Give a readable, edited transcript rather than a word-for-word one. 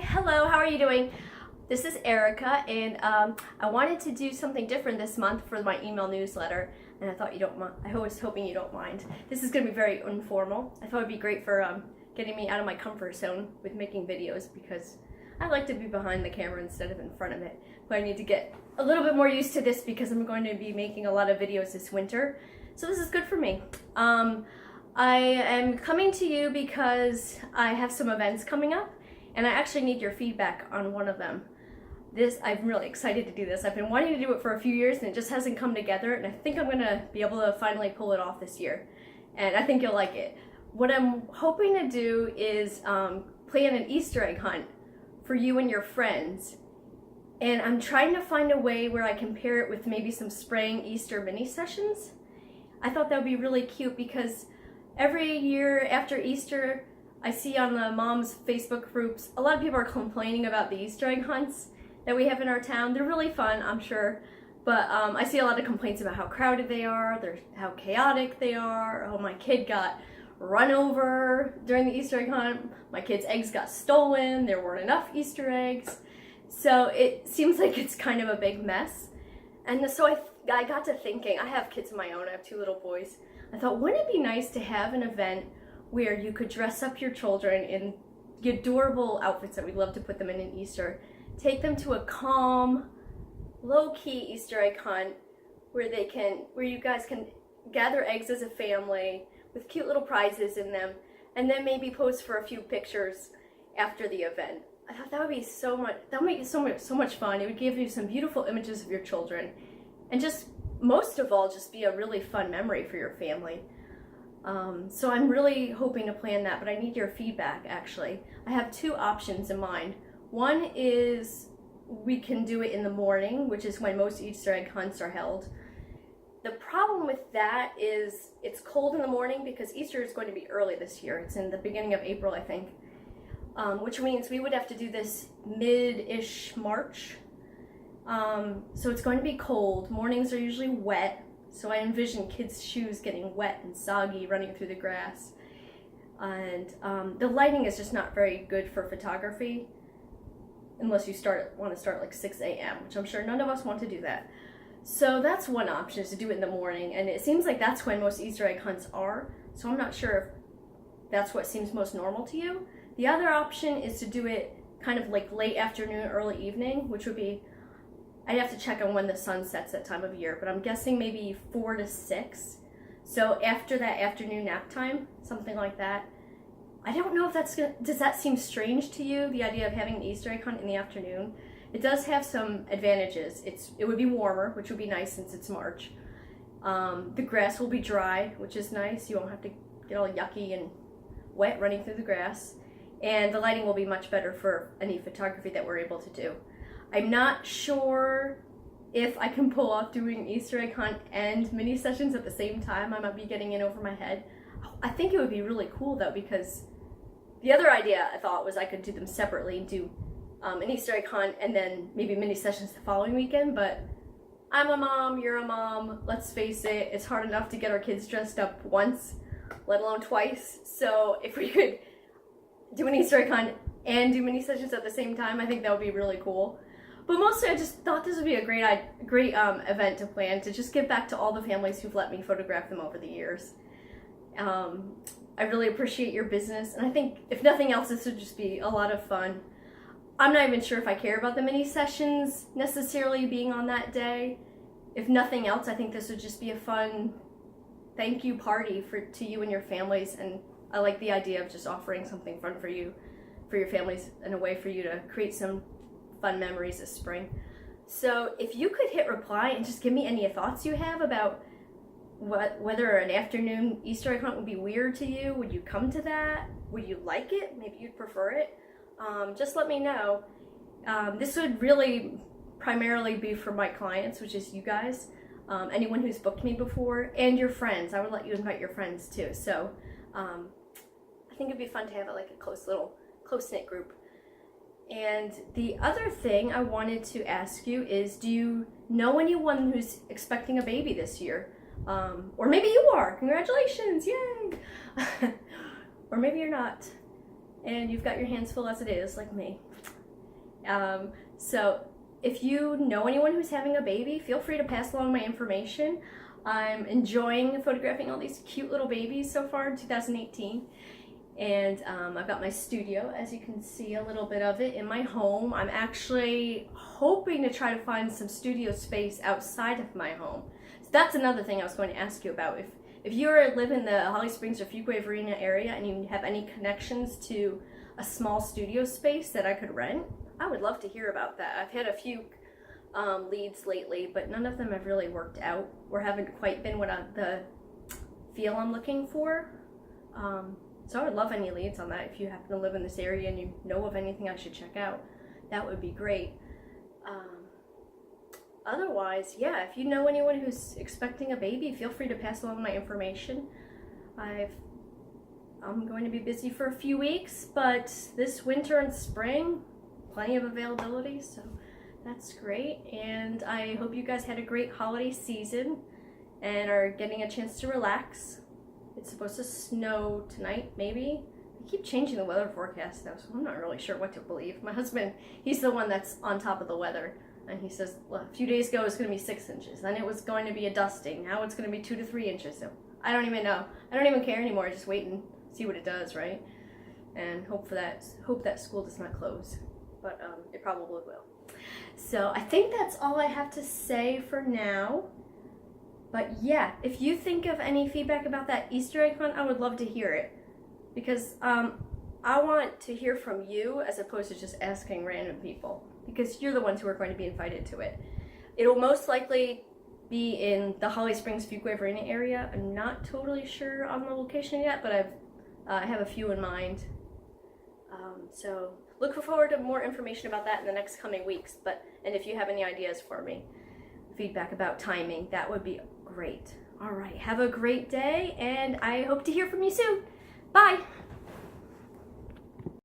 hello, how are you doing? This is Erica, and I wanted to do something different this month for my email newsletter, and I thought you don't mind. I was hoping you don't mind. This is going to be very informal. I thought it'd be great for getting me out of my comfort zone with making videos, because I like to be behind the camera instead of in front of it. But I need to get a little bit more used to this because I'm going to be making a lot of videos this winter, so this is good for me. I am coming to you because I have some events coming up, and I actually need your feedback on one of them. I'm really excited to do this. I've been wanting to do it for a few years and it just hasn't come together, and I think I'm gonna be able to finally pull it off this year. And I think you'll like it. What I'm hoping to do is plan an Easter egg hunt for you and your friends. And I'm trying to find a way where I can pair it with maybe some spring Easter mini sessions. I thought that would be really cute because every year after Easter, I see on the moms' Facebook groups, a lot of people are complaining about the Easter egg hunts that we have in our town. They're really fun, I'm sure, but I see a lot of complaints about how crowded they are, how chaotic they are. Oh, my kid got run over during the Easter egg hunt. My kid's eggs got stolen. There weren't enough Easter eggs. So it seems like it's kind of a big mess. And so I got to thinking, I have kids of my own, I have 2 little boys. I thought, wouldn't it be nice to have an event where you could dress up your children in the adorable outfits that we love to put them in Easter, take them to a calm, low-key Easter egg hunt where you guys can gather eggs as a family with cute little prizes in them, and then maybe pose for a few pictures after the event. I thought that would be so much fun. It would give you some beautiful images of your children, and just most of all, just be a really fun memory for your family. So I'm really hoping to plan that, but I need your feedback actually. I have 2 options in mind. One is we can do it in the morning, which is when most Easter egg hunts are held. The problem with that is it's cold in the morning because Easter is going to be early this year. It's in the beginning of April, I think, which means we would have to do this mid-ish March. So it's going to be cold. Mornings are usually wet. So I envision kids' shoes getting wet and soggy running through the grass. And the lighting is just not very good for photography unless you want to start like 6 a.m., which I'm sure none of us want to do that. So that's one option, is to do it in the morning. And it seems like that's when most Easter egg hunts are. So I'm not sure if that's what seems most normal to you. The other option is to do it kind of like late afternoon, early evening, which would be, I'd have to check on when the sun sets that time of year, but I'm guessing maybe 4 to 6. So after that afternoon nap time, something like that. I don't know if does that seem strange to you, the idea of having an Easter egg hunt in the afternoon? It does have some advantages. It would be warmer, which would be nice since it's March. The grass will be dry, which is nice. You won't have to get all yucky and wet running through the grass. And the lighting will be much better for any photography that we're able to do. I'm not sure if I can pull off doing Easter egg hunt and mini sessions at the same time. I might be getting in over my head. I think it would be really cool though, because the other idea I thought was I could do them separately and do an Easter egg hunt and then maybe mini sessions the following weekend, but I'm a mom, you're a mom, let's face it, it's hard enough to get our kids dressed up once, let alone twice. So if we could do an Easter egg hunt and do mini sessions at the same time, I think that would be really cool. But mostly I just thought this would be a great event to plan, to just give back to all the families who've let me photograph them over the years. I really appreciate your business, and I think if nothing else, this would just be a lot of fun. I'm not even sure if I care about the mini sessions necessarily being on that day. If nothing else, I think this would just be a fun thank you party to you and your families, and I like the idea of just offering something fun for you, for your families, and a way for you to create some fun memories this spring. So if you could hit reply and just give me any thoughts you have about whether an afternoon Easter egg hunt would be weird to you. Would you come to that? Would you like it? Maybe you'd prefer it. Just let me know. This would really primarily be for my clients, which is you guys, anyone who's booked me before, and your friends. I would let you invite your friends too. So I think it'd be fun to have like a close-knit group. And the other thing I wanted to ask you is, do you know anyone who's expecting a baby this year? Or maybe you are. Congratulations, yay! Or maybe you're not. and you've got your hands full as it is, like me. So if you know anyone who's having a baby, feel free to pass along my information. I'm enjoying photographing all these cute little babies so far in 2018. And I've got my studio, as you can see a little bit of it, in my home. I'm actually hoping to try to find some studio space outside of my home. So that's another thing I was going to ask you about. If you live in the Holly Springs or Fuquay-Varina area and you have any connections to a small studio space that I could rent, I would love to hear about that. I've had a few leads lately, but none of them have really worked out or haven't quite been what the feel I'm looking for. So I would love any leads on that. If you happen to live in this area and you know of anything I should check out, that would be great. Otherwise, yeah, if you know anyone who's expecting a baby, feel free to pass along my information. I'm going to be busy for a few weeks, but this winter and spring, plenty of availability, so that's great. And I hope you guys had a great holiday season and are getting a chance to relax. It's supposed to snow tonight, maybe. They keep changing the weather forecast though, so I'm not really sure what to believe. My husband, he's the one that's on top of the weather, and he says, well, a few days ago it was going to be 6 inches, then it was going to be a dusting, now it's going to be 2 to 3 inches, so I don't even know. I don't even care anymore, just wait and see what it does, right? And hope that school does not close, but it probably will. So I think that's all I have to say for now. But yeah, if you think of any feedback about that Easter egg hunt, I would love to hear it. Because I want to hear from you as opposed to just asking random people. Because you're the ones who are going to be invited to it. It'll most likely be in the Holly Springs, Fuquay-Varina area. I'm not totally sure on the location yet, but I have a few in mind. So look forward to more information about that in the next coming weeks. And if you have any ideas for me, feedback about timing, that would be great. All right, have a great day, and I hope to hear from you soon. Bye.